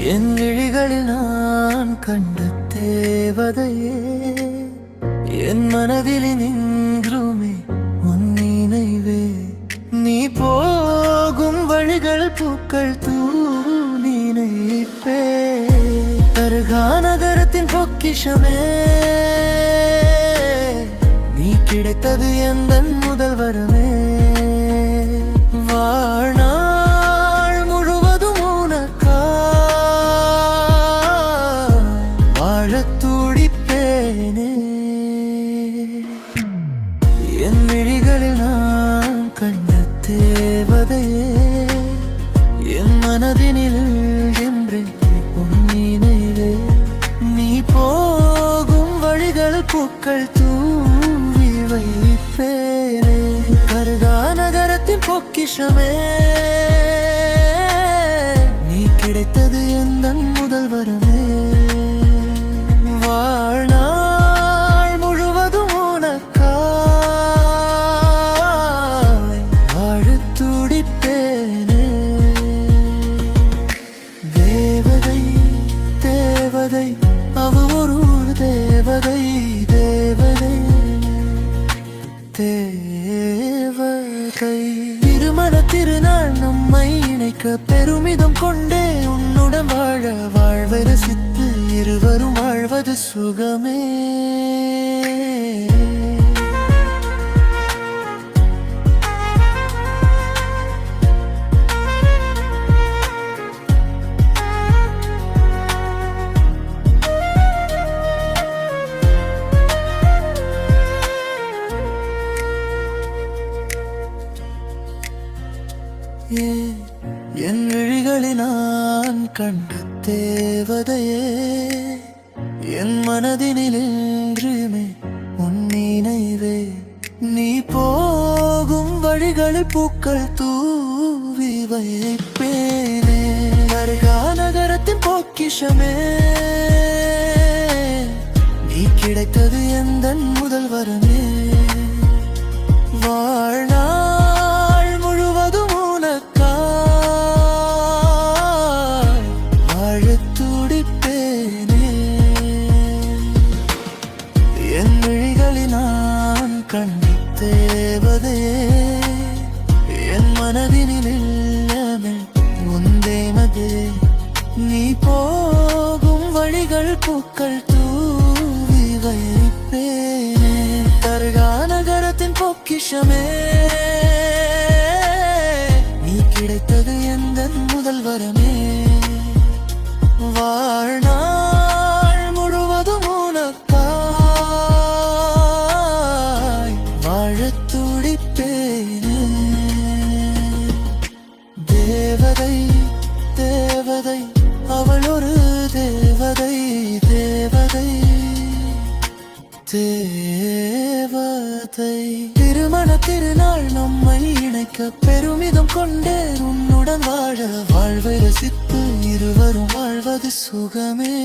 என் விழிகளில் நான் கண்ட தேவதையே, என் மனதில் நின்றுமே உன் நினைவே. நீ போகும் வழிகள் பூக்கள் நினைப்பே. தர்கா நகரத்தின் பொக்கிஷமே, நீ கிடைத்தது எந்தன் முதல் வரமே. வாழ்நாள் முழுவதும் உனக்காய் வாழத் துடிப்பேனே. என் விழிகளில் நான் கண்ட தேவதையே, என் மனதினில் என்றே உன் நினைவே. நீ போகும் வழிகள் பூக்கள் தூவி வைப்பேனே. கர்கா நகரத்தின் பொக்கிஷமே, நீ கிடைத்தது எந்தன் முதல் வரமே. வாழ்நாள் முழுவதும் உனக்காய் வாழத் துடிப்பேனே. தேவதை தேவதை அவ ஒரு தேவதை, தேவதை தேவதை. திருமண திருநாள் நம்மை இணைக்க பெருமிதம் கொண்டே உன்னுடன் வாழ வாழ்வை ரசித்து இருவரும் வாழ்வது சுகமே. என் விழிகளில் நான் கண்ட தேவதையே, என் மனதினில் என்றுமே உன் நினைவே. நீ போகும் வழிகளில் பூக்கள் தூவி வைப்பேனே. கர்கா நகரத்தின் பொக்கிஷமே, நீ கிடைத்தது எந்தன் முதல் வரமே. வாழ்நாள் முழுவதும் உனக்காய் வாழத் துடிப்பேனே. என் விழிகளில் நான் கண்ட தேவதையே, என் மனதினில் இல்லமே உந்தே மதே. நீ போகும் வழிகள் பூக்கள் தூவி வைப்பேனே. தர்கா நகரத்தின் பொக்கிஷமே, நீ கிடைத்தது எந்தன் முதல் வரமே. வாழ்நாள் முழுவதும் உனக்காய் வாழத் துடிப்பேனே. தேவதை தேவதை அவள் ஒரு தேவதை, தேவதை தேவதை. திருமண திருநாள் நம்மை இணைக்க பெருமிதம் கொண்டே உன்னுடன் வாழ வாழ்வை ரசித்து இருவரும் வாழ்வது சுகமே.